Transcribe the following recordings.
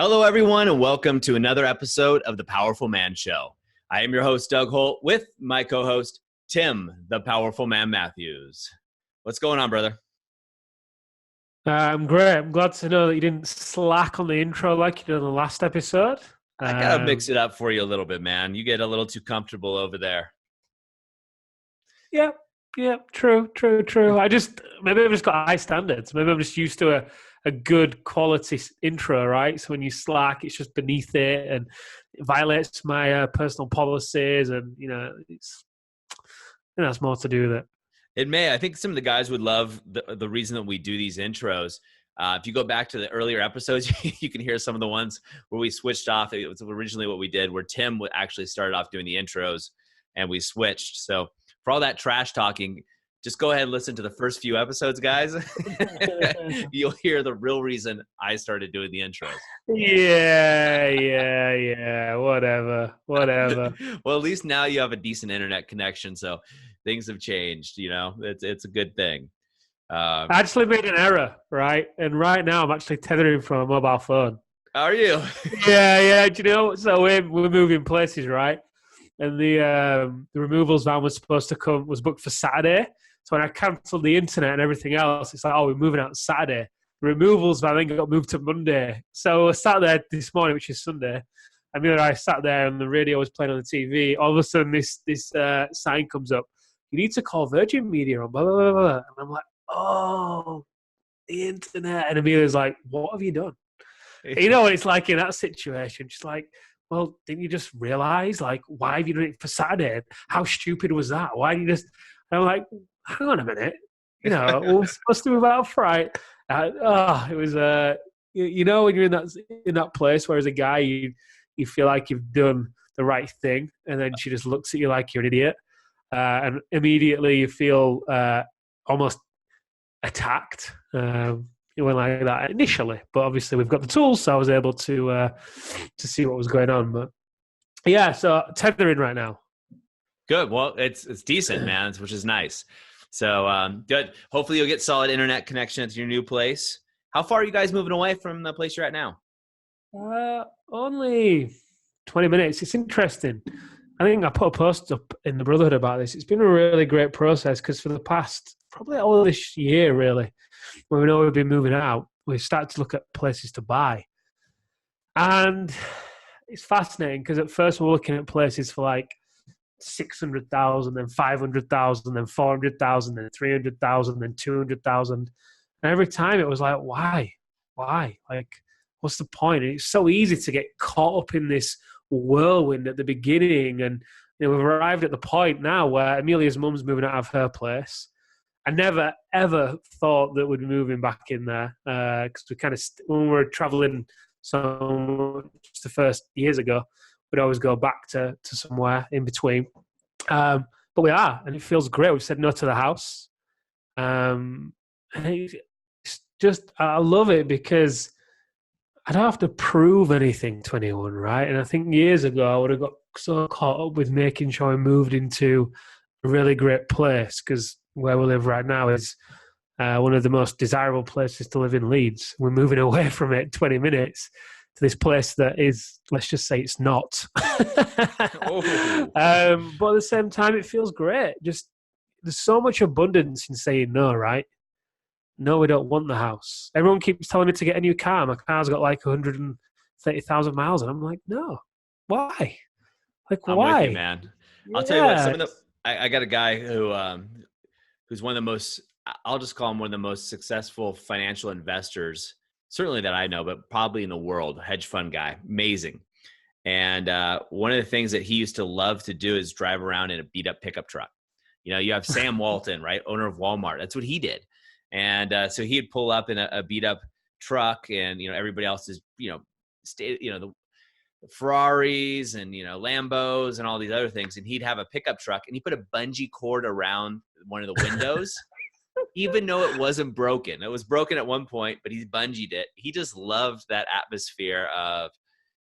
Hello, everyone, and welcome to another episode of The Powerful Man Show. I am your host, Doug Holt, with my co-host, Tim, the Powerful Man Matthews. What's going on, brother? I'm great. I'm glad to know that you didn't slack on the intro like you did on the last episode. I gotta mix it up for you a little bit, man. You get a little too comfortable over there. Yeah, true. Maybe I've just got high standards. Maybe I'm just used to a good quality intro, right? So when you slack, it's just beneath it and it violates my personal policies, and it's more to do with it. It may. I think some of the guys would love the reason that we do these intros. If you go back to the earlier episodes, you can hear some of the ones where we switched off. It was originally what we did, where Tim actually started off doing the intros, and we switched. So for all that trash talking, just go ahead and listen to the first few episodes, guys. You'll hear the real reason I started doing the intros. Yeah. Whatever. Well, at least now you have a decent internet connection, so things have changed. It's a good thing. I actually made an error, right? And right now I'm actually tethering from a mobile phone. Are you? Yeah. Do you know? So we're moving places, right? And the removals van was booked for Saturday. So when I cancelled the internet and everything else, it's like, oh, we're moving out Saturday. The removals van then got moved to Monday. So I sat there this morning, which is Sunday, and I sat there and the radio was playing on the TV. All of a sudden, this sign comes up. You need to call Virgin Media on blah, blah, blah, blah. And I'm like, oh, the internet. And Amelia's like, what have you done? You know what it's like in that situation? Just like, well, didn't you just realize, like, why have you done it for Saturday? How stupid was that? Why didn't you just... And I'm like, hang on a minute. We're supposed to move out Friday. It was, when you're in that place where as a guy, you feel like you've done the right thing, and then she just looks at you like you're an idiot. And immediately you feel almost attacked. It went like that initially, but obviously we've got the tools, so I was able to see what was going on. But yeah, so tethering right now. Good. Well, it's decent, man, which is nice. So good. Hopefully you'll get solid internet connection at your new place. How far are you guys moving away from the place you're at now? Only 20 minutes. It's interesting. I think I put a post up in the Brotherhood about this. It's been a really great process because for the past, probably all this year, really, when we know we've been moving out, we've started to look at places to buy. And it's fascinating because at first we're looking at places for like 600,000, then 500,000, then 400,000, then 300,000, then 200,000. And every time it was like, why? Like, what's the point? And it's so easy to get caught up in this whirlwind at the beginning. And we've arrived at the point now where Amelia's mum's moving out of her place. I never, ever thought that we'd be moving back in there because we kind of, when we were traveling so much the first years ago, we'd always go back to somewhere in between. But we are, and it feels great. We've said no to the house. And it's just, I love it because I don't have to prove anything to anyone, right? And I think years ago, I would have got so caught up with making sure I moved into a really great place because where we live right now is one of the most desirable places to live in Leeds. We're moving away from it 20 minutes to this place that is, let's just say it's not. But at the same time, it feels great. Just there's so much abundance in saying no, right? No, we don't want the house. Everyone keeps telling me to get a new car. My car's got like 130,000 miles. And I'm like, no, why? Like, I'm why? with you, man. I'll tell you what, I got a guy who's one of the most, I'll just call him one of the most successful financial investors, certainly that I know, but probably in the world, hedge fund guy, amazing. And one of the things that he used to love to do is drive around in a beat up pickup truck. You have Sam Walton, right? Owner of Walmart. That's what he did. And so he'd pull up in a beat up truck, and everybody else is the Ferraris and Lambos and all these other things, and he'd have a pickup truck, and he put a bungee cord around one of the windows, even though it wasn't broken. It was broken at one point, but he bungeed it. He just loved that atmosphere of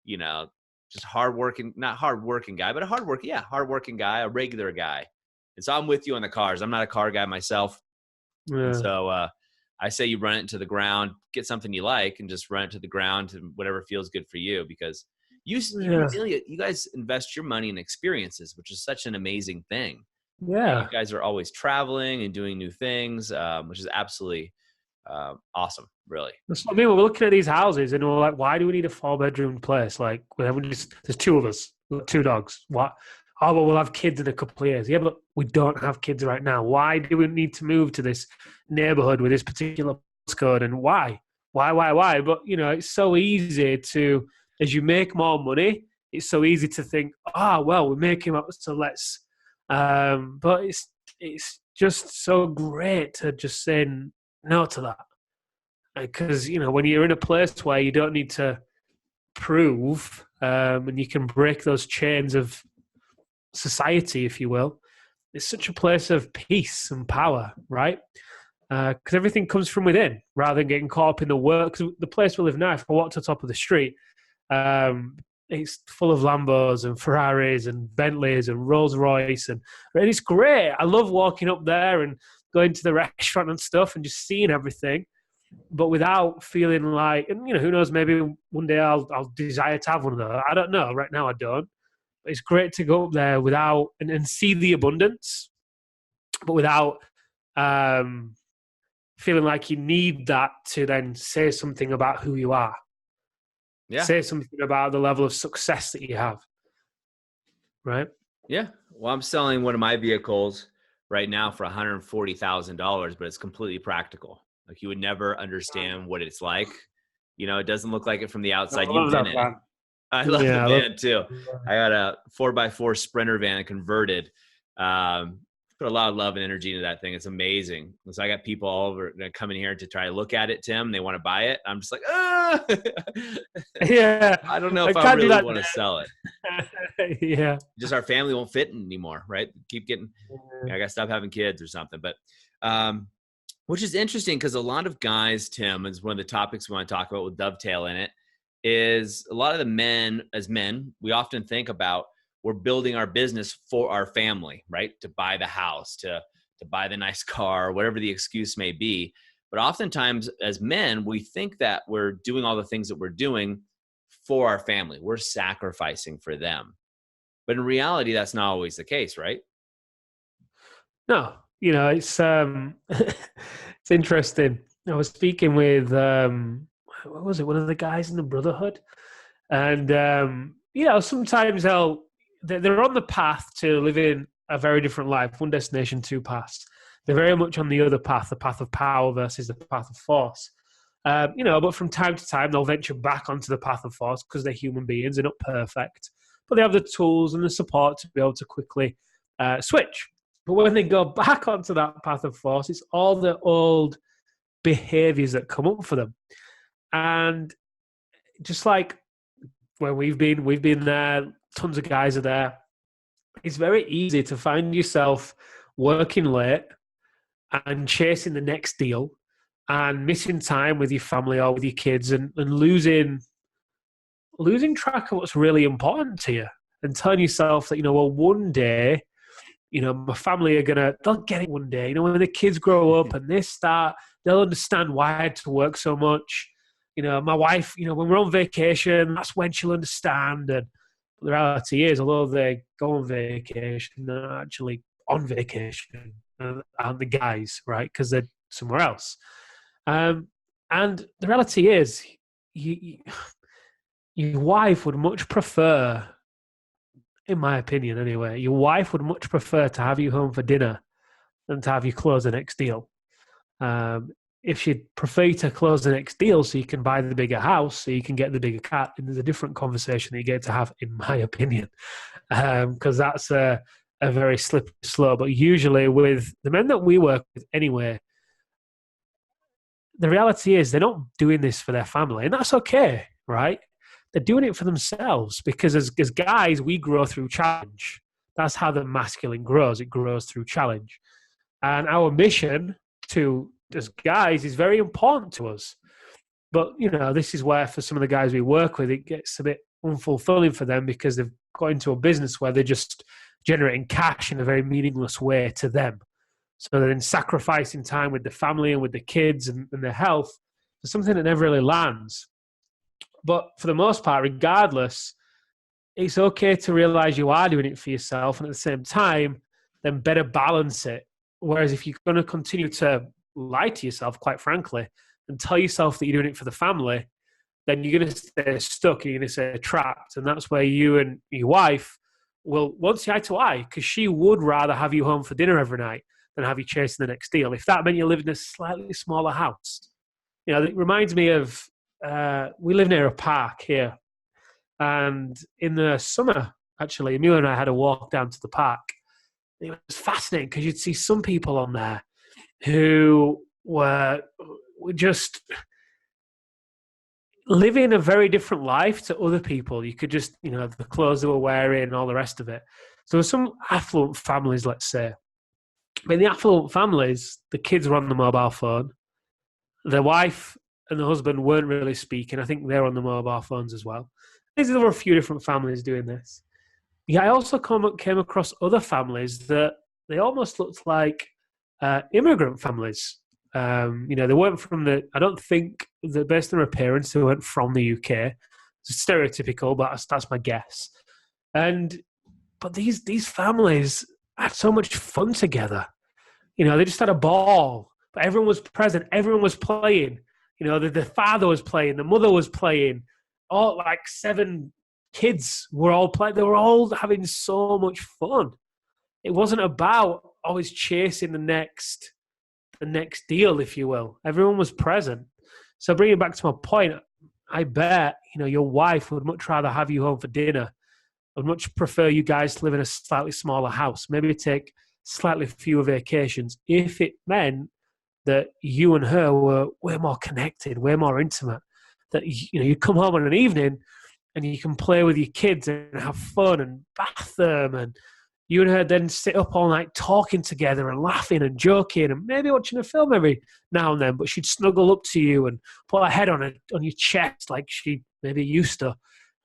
just hardworking, not hardworking guy, but hardworking guy, a regular guy. And so I'm with you on the cars. I'm not a car guy myself. Yeah. So I say you run it into the ground, get something you like, and just run it to the ground to whatever feels good for you. Because you guys invest your money in experiences, which is such an amazing thing. Yeah. You guys are always traveling and doing new things, which is absolutely awesome, really. That's what I mean. We're looking at these houses and we're like, why do we need a 4-bedroom place? Like, there's 2 of us, 2 dogs. What? Oh, well, we'll have kids in a couple of years. Yeah, but we don't have kids right now. Why do we need to move to this neighborhood with this particular postcode? And why? Why? But, it's so easy to, as you make more money, it's so easy to think, well, we're making up, so let's. But it's just so great to just say no to that. Because, when you're in a place where you don't need to prove, and you can break those chains of society, if you will, it's such a place of peace and power, right? Because everything comes from within rather than getting caught up in the work. 'Cause the place we live now, if I walk to the top of the street, it's full of Lambos and Ferraris and Bentleys and Rolls Royce, and it's great. I love walking up there and going to the restaurant and stuff and just seeing everything, but without feeling like, and who knows, maybe one day I'll desire to have one of those. I don't know. Right now I don't. But it's great to go up there without and see the abundance, but without feeling like you need that to then say something about who you are. Yeah. Say something about the level of success that you have. Right? Yeah. Well, I'm selling one of my vehicles right now for $140,000, but it's completely practical. Like, you would never understand what it's like. It doesn't look like it from the outside. You've been in it. I love the van too. I got a 4x4 Sprinter van converted. Put a lot of love and energy into that thing. It's amazing. So I got people all over coming here to try to look at it, Tim. They want to buy it. I'm just like, yeah. I don't know if I really want to sell it. Yeah. Just our family won't fit anymore, right? I got to stop having kids or something. But which is interesting because a lot of guys, Tim, is one of the topics we want to talk about with Dovetail in it, is a lot of the men, we often think about, we're building our business for our family, right? To buy the house, to buy the nice car, whatever the excuse may be. But oftentimes as men, we think that we're doing all the things that we're doing for our family. We're sacrificing for them. But in reality, that's not always the case, right? No, it's it's interesting. I was speaking with what was it? One of the guys in the Brotherhood, and sometimes they're on the path to living a very different life. One destination, 2 paths. They're very much on the other path, the path of power versus the path of force. But from time to time, they'll venture back onto the path of force because they're human beings. They're not perfect, but they have the tools and the support to be able to quickly switch. But when they go back onto that path of force, it's all the old behaviors that come up for them. And just like when we've been there, tons of guys are there. It's very easy to find yourself working late and chasing the next deal and missing time with your family or with your kids and losing track of what's really important to you and telling yourself that, one day, my family they'll get it one day. When the kids grow up and they'll understand why I had to work so much. My wife, when we're on vacation, that's when she'll understand. And the reality is, although they go on vacation, they're actually on vacation, aren't the guys, right? Because they're somewhere else. And the reality is, your wife would much prefer, in my opinion anyway, your wife would much prefer to have you home for dinner than to have you close the next deal. If she'd prefer to close the next deal so you can buy the bigger house, so you can get the bigger cat, and there's a different conversation that you get to have, in my opinion, because that's a very slippery slope. But usually with the men that we work with anyway, the reality is they're not doing this for their family, and that's okay, right? They're doing it for themselves because as guys, we grow through challenge. That's how the masculine grows. It grows through challenge. And our mission as guys is very important to us. But, this is where for some of the guys we work with, it gets a bit unfulfilling for them because they've got into a business where they're just generating cash in a very meaningless way to them. So they're then sacrificing time with the family and with the kids and their health for something that never really lands. But for the most part, regardless, it's okay to realize you are doing it for yourself, and at the same time, then better balance it. Whereas if you're going to continue to lie to yourself, quite frankly, and tell yourself that you're doing it for the family, then you're going to stay stuck, you're going to stay trapped. And that's where you and your wife will want to see eye to eye, because she would rather have you home for dinner every night than have you chasing the next deal. If that meant you live in a slightly smaller house. You know, it reminds me of, we live near a park here. And in the summer, actually, Amelia and I had a walk down to the park. It was fascinating because you'd see some people on there who were just living a very different life to other people. You could just, you know, the clothes they were wearing and all the rest of it. So there were some affluent families, let's say. But in the affluent families, the kids were on the mobile phone. The wife and the husband weren't really speaking. I think they're on the mobile phones as well. There were a few different families doing this. Yeah, I also came across other families that they almost looked like immigrant families. You know, they weren't from I don't think that based on their appearance, they weren't from the UK. It's stereotypical, but that's my guess. But these families had so much fun together. You know, they just had a ball. But everyone was present. Everyone was playing. You know, the father was playing. The mother was playing. All like 7 kids were all playing. They were all having so much fun. It wasn't about always chasing the next deal, if you will. Everyone was present. So bringing it back to my point, I bet, you know, your wife would much rather have you home for dinner. I'd much prefer you guys to live in a slightly smaller house. Maybe take slightly fewer vacations if it meant that you and her were way more connected, way more intimate. That, you know, you come home on an evening and you can play with your kids and have fun and bath them, and you and her then sit up all night talking together and laughing and joking and maybe watching a film every now and then, but she'd snuggle up to you and put her head on your chest like she maybe used to,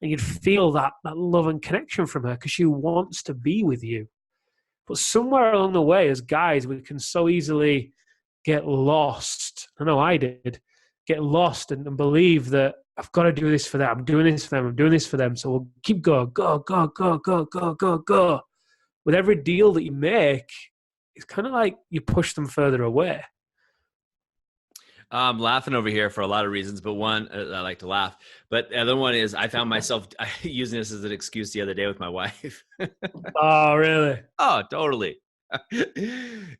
and you'd feel that love and connection from her because she wants to be with you. But somewhere along the way, as guys, we can so easily get lost. I know I did. Get lost and believe that I've got to do this for them. I'm doing this for them. I'm doing this for them. So we'll keep going. Go. With every deal that you make, it's kind of like you push them further away. I'm laughing over here for a lot of reasons, but one, I like to laugh. But the other one is I found myself using this as an excuse the other day with my wife. Oh, really? Oh, totally.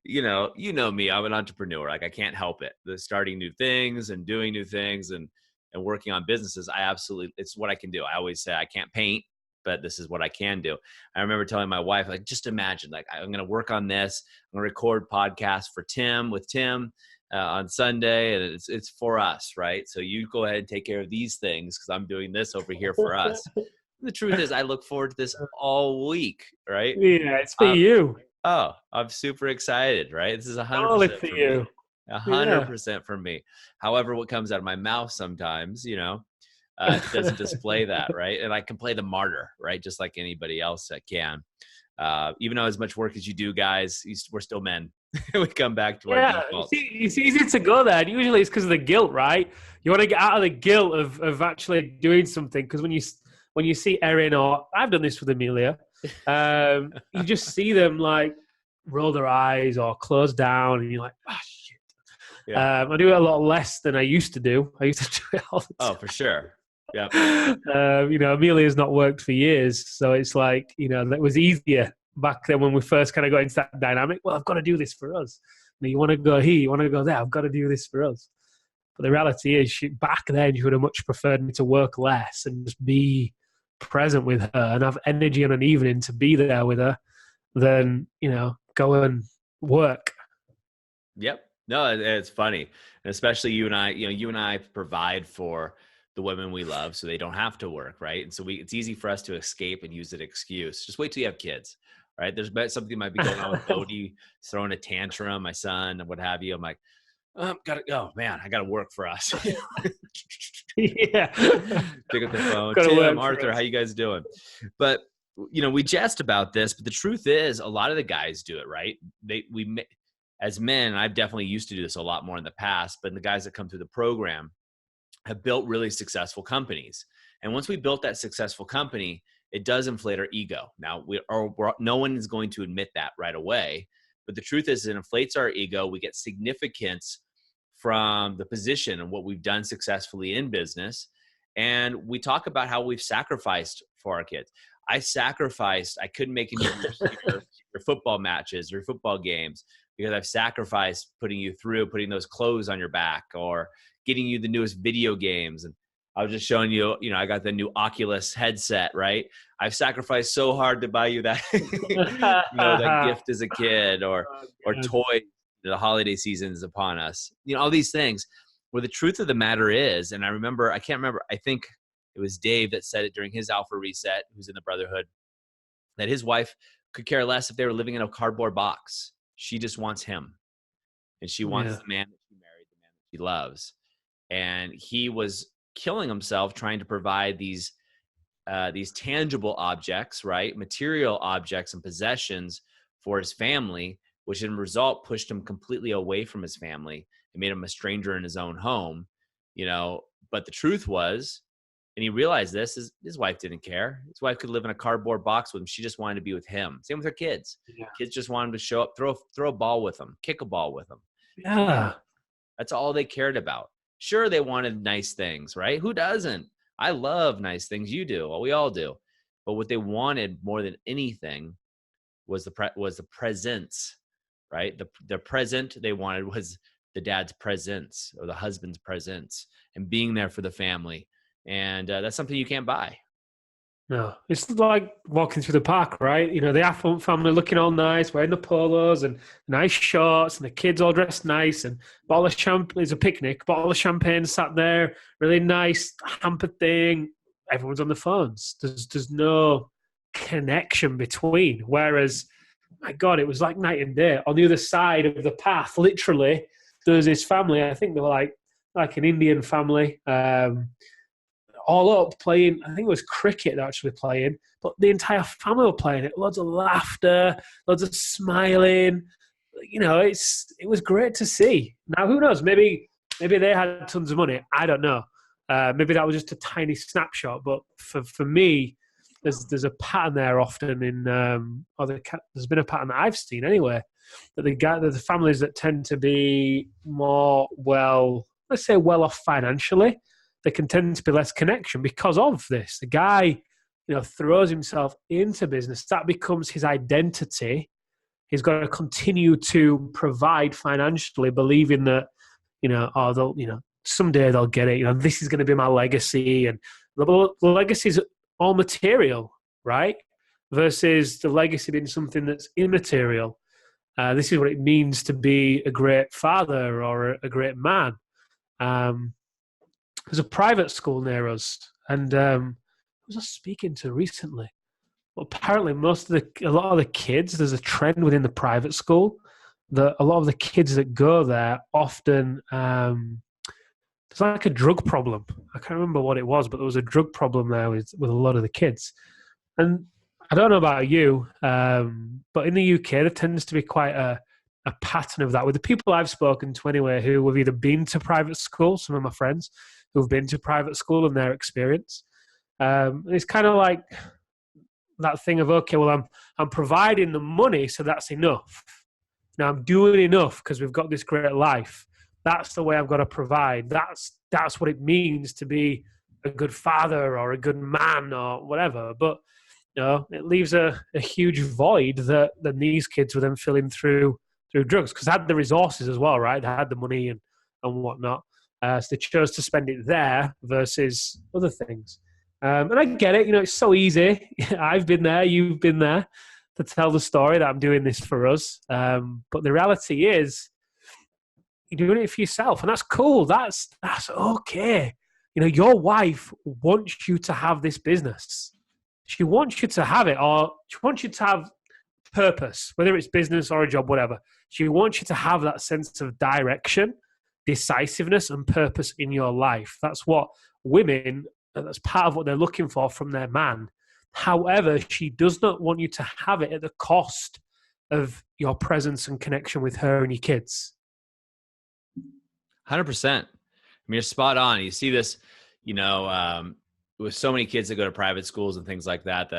You know me, I'm an entrepreneur. Like I can't help it. The starting new things and doing new things and working on businesses. It's what I can do. I always say I can't paint, but this is what I can do. I remember telling my wife, like, just imagine, like, I'm going to work on this. I'm going to record podcasts with Tim on Sunday, and it's for us, right? So you go ahead and take care of these things because I'm doing this over here for us. The truth is, I look forward to this all week, right? Yeah, it's for you. Oh, I'm super excited, right? This is 100% for you. 100% for me. However, what comes out of my mouth sometimes, you know, doesn't display that, right? And I can play the martyr, right? Just like anybody else that can. Even though as much work as you do, guys, we're still men. We come back to our defaults. It's easy to go there. And usually it's because of the guilt, right? You want to get out of the guilt of actually doing something. Because when you see Erin, or I've done this with Amelia, you just see them like roll their eyes or close down, and you're like, oh shit. Yeah. I do it a lot less than I used to do. I used to do it all the time. Oh, for sure. Yeah. You know, Amelia's not worked for years, so it's like, you know, that was easier back then when we first kind of got into that dynamic. Well, I've got to do this for us. You want to go here, you want to go there. I've got to do this for us. But the reality is, back then, she would have much preferred me to work less and just be present with her and have energy on an evening to be there with her than, you know, go and work. Yep. No, it's funny. And especially you and I provide for the women we love so they don't have to work, right? And so it's easy for us to escape and use an excuse. Just wait till you have kids, right? There's something might be going on with Bodie, throwing a tantrum, my son, and what have you. I'm like, I gotta work for us. Yeah. Pick up the phone. Tim, Arthur, how you guys doing? But, you know, we jest about this, but the truth is a lot of the guys do it, right? as men, I've definitely used to do this a lot more in the past, but the guys that come through the program have built really successful companies. And once we built that successful company, it does inflate our ego. Now, no one is going to admit that right away, but the truth is it inflates our ego. We get significance from the position and what we've done successfully in business. And we talk about how we've sacrificed for our kids. I couldn't make any of your football matches or football games because I've sacrificed putting you through, putting those clothes on your back or getting you the newest video games. And I was just showing you, I got the new Oculus headset, right? I've sacrificed so hard to buy you that, that gift as a kid or toy. The holiday season is upon us. All these things. Where the truth of the matter is, and I can't remember, I think it was Dave that said it during his Alpha Reset, who's in the Brotherhood, that his wife could care less if they were living in a cardboard box. She just wants him. And she wants the man that she married, the man that she loves. And he was killing himself trying to provide these tangible objects, right? Material objects and possessions for his family, which in result pushed him completely away from his family and made him a stranger in his own home, But the truth was, and he realized this, his wife didn't care. His wife could live in a cardboard box with him. She just wanted to be with him. Same with her kids. Yeah. Kids just wanted to show up, throw a ball with them, kick a ball with them. Yeah. That's all they cared about. Sure, they wanted nice things, right? Who doesn't? I love nice things. You do. Well, we all do. But what they wanted more than anything was the presence, right? The present they wanted was the dad's presence or the husband's presence and being there for the family. And that's something you can't buy. No, it's like walking through the park, right? The affluent family looking all nice, wearing the polos and nice shorts, and the kids all dressed nice, and bottle of champagne. It's a picnic, bottle of champagne sat there, really nice hamper thing. Everyone's on the phones. There's no connection between. Whereas, my God, it was like night and day. On the other side of the path, literally, there's this family. I think they were like an Indian family. All up playing, I think it was cricket they're actually playing, but the entire family were playing it. Loads of laughter, loads of smiling. It was great to see. Now, who knows? Maybe they had tons of money. I don't know. Maybe that was just a tiny snapshot. But for me, there's a pattern there often in, there's been a pattern that I've seen anyway, that the families that tend to be more let's say well off financially, there can tend to be less connection because of this. The guy, throws himself into business. That becomes his identity. He's got to continue to provide financially, believing that, someday they'll get it. This is going to be my legacy. And the legacy is all material, right? Versus the legacy being something that's immaterial. This is what it means to be a great father or a great man. There's a private school near us, and who was I speaking to recently? Well, apparently, a lot of the kids, there's a trend within the private school that a lot of the kids that go there often there's like a drug problem. I can't remember what it was, but there was a drug problem there with a lot of the kids. And I don't know about you, but in the UK, there tends to be quite a pattern of that with the people I've spoken to anyway, who have either been to private school, some of my friends who've been to private school and their experience. And it's kind of like that thing of, okay, well, I'm providing the money, so that's enough. Now I'm doing enough because we've got this great life. That's the way I've got to provide. That's what it means to be a good father or a good man or whatever. But it leaves a huge void that these kids were then filling through drugs, because they had the resources as well, right? They had the money and whatnot. So they chose to spend it there versus other things. And I get it. It's so easy. I've been there. You've been there to tell the story that I'm doing this for us. But the reality is you're doing it for yourself, and that's cool. That's okay. Your wife wants you to have this business. She wants you to have it, or she wants you to have purpose, whether it's business or a job, whatever. She wants you to have that sense of direction, decisiveness, and purpose in your life. That's what women, that's part of what they're looking for from their man. However, she does not want you to have it at the cost of your presence and connection with her and your kids. 100%. I mean, you're spot on. You see this, with so many kids that go to private schools and things like that,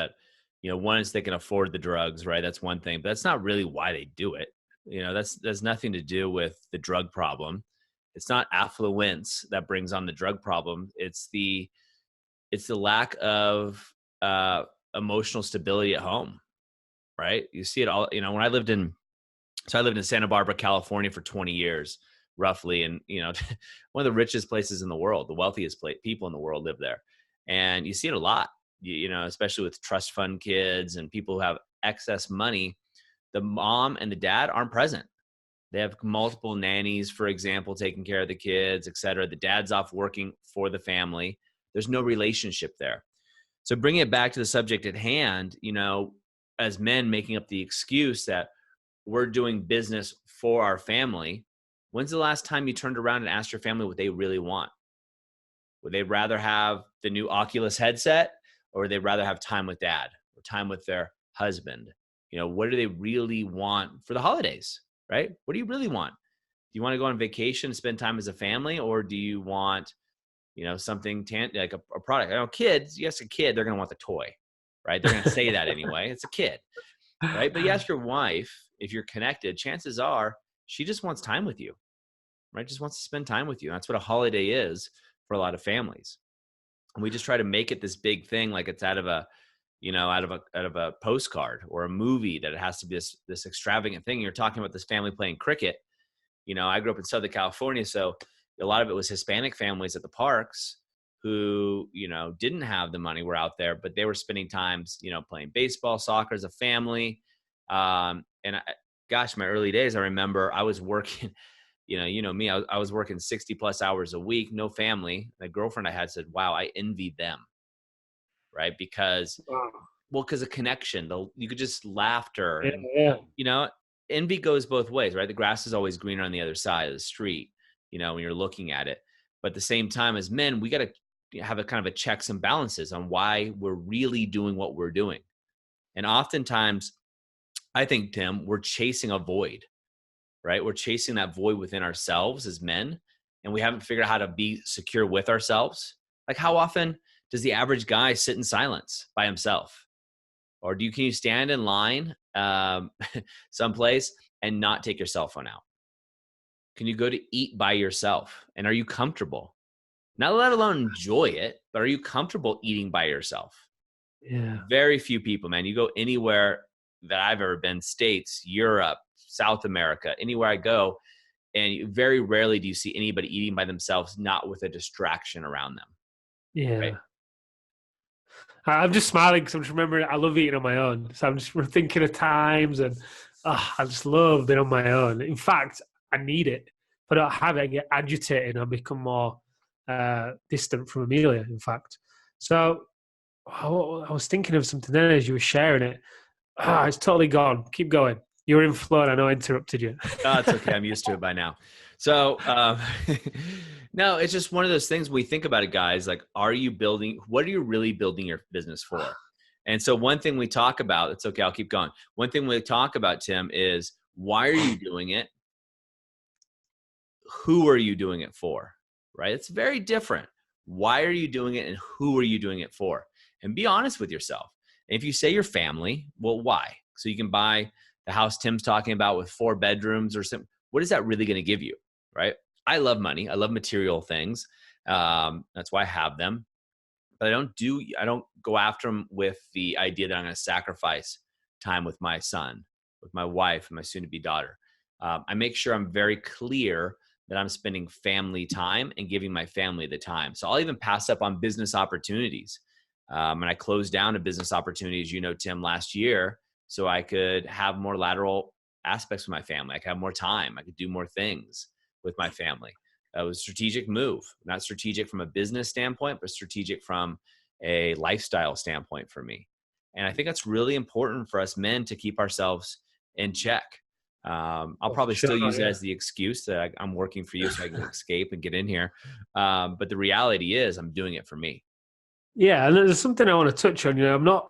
one is they can afford the drugs, right? That's one thing, but that's not really why they do it. That's nothing to do with the drug problem. It's not affluence that brings on the drug problem. It's the lack of emotional stability at home, right? You see it all, when I lived in Santa Barbara, California for 20 years, roughly. And, one of the richest places in the world, the wealthiest people in the world live there. And you see it a lot, especially with trust fund kids and people who have excess money. The mom and the dad aren't present. They have multiple nannies, for example, taking care of the kids, et cetera. The dad's off working for the family. There's no relationship there. So bringing it back to the subject at hand, as men making up the excuse that we're doing business for our family, when's the last time you turned around and asked your family what they really want? Would they rather have the new Oculus headset, or would they rather have time with dad or time with their husband? What do they really want for the holidays, right? What do you really want? Do you want to go on vacation and spend time as a family, or do you want, something like a product? I know kids, you ask a kid, they're going to want the toy, right? They're going to say that anyway. It's a kid, right? But you ask your wife, if you're connected, chances are she just wants time with you, right? Just wants to spend time with you. That's what a holiday is for a lot of families. And we just try to make it this big thing, like it's out of a postcard or a movie, that it has to be this extravagant thing. You're talking about this family playing cricket. I grew up in Southern California, so a lot of it was Hispanic families at the parks who, didn't have the money, were out there, but they were spending times, playing baseball, soccer as a family. My early days, I remember I was working, me, I was working 60 plus hours a week, no family. The girlfriend I had said, wow, I envied them. Right. Because of connection, you could just laughter. And, envy goes both ways, right? The grass is always greener on the other side of the street, when you're looking at it. But at the same time, as men, we got to have a kind of a checks and balances on why we're really doing what we're doing. And oftentimes, I think, Tim, we're chasing a void, right? We're chasing that void within ourselves as men, and we haven't figured out how to be secure with ourselves. Like, how often does the average guy sit in silence by himself? Or can you stand in line someplace and not take your cell phone out? Can you go to eat by yourself? And are you comfortable? Not let alone enjoy it, but are you comfortable eating by yourself? Yeah. Very few people, man. You go anywhere that I've ever been, States, Europe, South America, anywhere I go, and very rarely do you see anybody eating by themselves, not with a distraction around them. Yeah. Right? I'm just smiling because I'm just remembering I love eating on my own. So I'm just thinking of times, and I just love being on my own. In fact, I need it. If I don't have it, I get agitated and I become more distant from Amelia, in fact. So I was thinking of something then as you were sharing it. It's totally gone. Keep going. You were in flow and I know I interrupted you. Oh, it's okay. I'm used to it by now. So, no, it's just one of those things we think about it, guys. Like, what are you really building your business for? And so one thing we talk about, it's okay, I'll keep going. One thing we talk about, Tim, is why are you doing it? Who are you doing it for? Right? It's very different. Why are you doing it and who are you doing it for? And be honest with yourself. And if you say your family, well, why? So you can buy the house Tim's talking about with 4 bedrooms or something. What is that really going to give you? Right? I love money. I love material things. That's why I have them. But I don't go after them with the idea that I'm going to sacrifice time with my son, with my wife, and my soon-to-be daughter. I make sure I'm very clear that I'm spending family time and giving my family the time. So I'll even pass up on business opportunities. And I closed down a business opportunity, as you know, Tim, last year, so I could have more lateral aspects with my family. I could have more time. I could do more things with my family. It was a strategic move, not strategic from a business standpoint, but strategic from a lifestyle standpoint for me. And I think that's really important for us men to keep ourselves in check. I'll probably still use it as the excuse that I'm working for you so I can escape and get in here. But the reality is I'm doing it for me. Yeah, and there's something I want to touch on. I'm not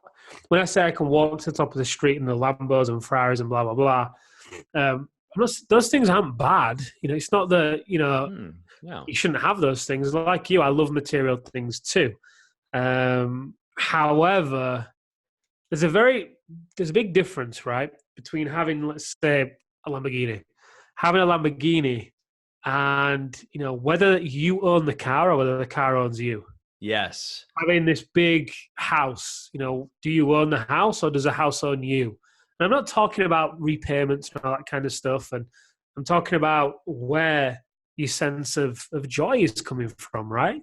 when I say I can walk to the top of the street in the Lambos and Ferraris and blah, blah, blah, those things aren't bad. It's not that, No. you shouldn't have those things. Like you, I love material things too. However, there's a big difference, right, between having, let's say, a Lamborghini. Having a Lamborghini and, whether you own the car or whether the car owns you. Yes. Having this big house, do you own the house or does the house own you? And I'm not talking about repayments and all that kind of stuff. And I'm talking about where your sense of joy is coming from, right?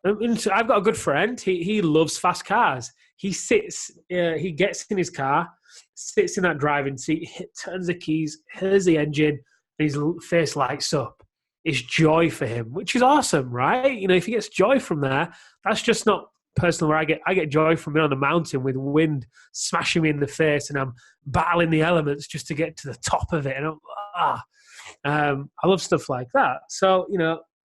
And so I've got a good friend. He loves fast cars. He gets in his car, sits in that driving seat, turns the keys, hears the engine, and his face lights up. It's joy for him, which is awesome, right? If he gets joy from there, that's just not personal where I get joy from being on a mountain with wind smashing me in the face and I'm battling the elements just to get to the top of it. And I love stuff like that. So,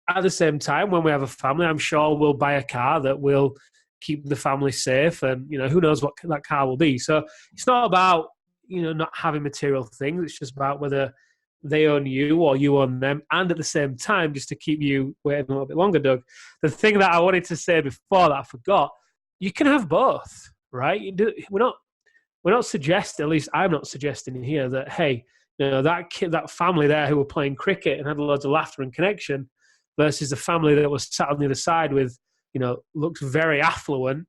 at the same time, when we have a family, I'm sure we'll buy a car that will keep the family safe. And, who knows what that car will be. So it's not about, not having material things. It's just about whether they own you or you own them. And at the same time, just to keep you waiting a little bit longer, Doug, the thing that I wanted to say before that I forgot, you can have both, right? We're not suggesting, at least I'm not suggesting here that, hey, that kid, that family there who were playing cricket and had loads of laughter and connection versus the family that was sat on the other side with, looks very affluent.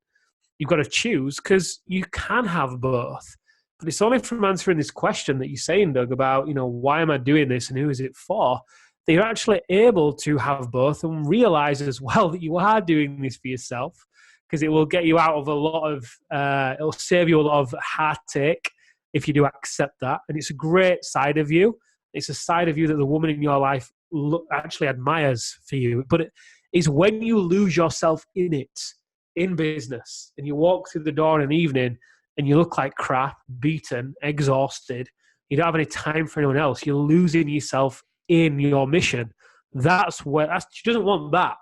You've got to choose because you can have both. But it's only from answering this question that you're saying, Doug, about, why am I doing this and who is it for, that you're actually able to have both and realize as well that you are doing this for yourself because it will get you out of a lot of, it'll save you a lot of heartache if you do accept that. And it's a great side of you. It's a side of you that the woman in your life actually admires for you. But it is when you lose yourself in it, in business, and you walk through the door in an evening and you look like crap, beaten, exhausted, you don't have any time for anyone else, you're losing yourself in your mission. She doesn't want that.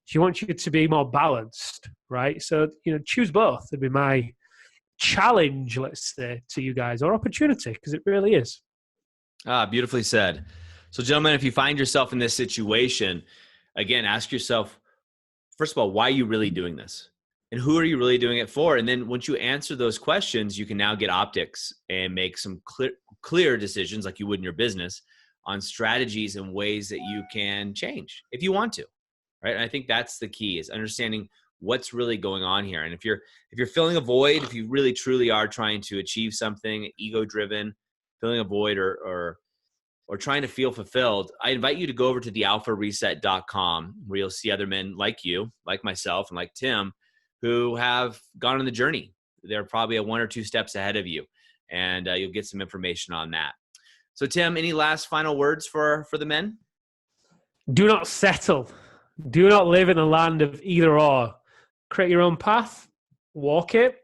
She wants you to be more balanced, right? So, choose both. It'd be my challenge, let's say, to you guys, or opportunity, because it really is. Beautifully said. So, gentlemen, if you find yourself in this situation, again, ask yourself, first of all, why are you really doing this? And who are you really doing it for? And then once you answer those questions, you can now get optics and make some clear decisions like you would in your business on strategies and ways that you can change if you want to, right? And I think that's the key, is understanding what's really going on here. And if you're filling a void, if you really truly are trying to achieve something, ego-driven, filling a void or trying to feel fulfilled, I invite you to go over to thealphareset.com where you'll see other men like you, like myself, and like Tim, who have gone on the journey. They're probably 1 or 2 steps ahead of you, and you'll get some information on that. So, Tim, any last final words for the men? Do not settle. Do not live in the land of either or. Create your own path, walk it.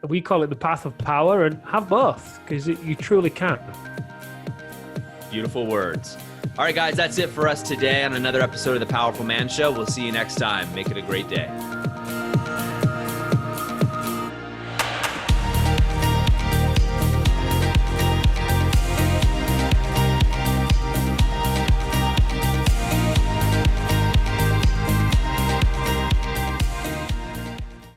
We call it the path of power, and have both, because you truly can. Beautiful words. All right, guys, that's it for us today on another episode of The Powerful Man Show. We'll see you next time. Make it a great day.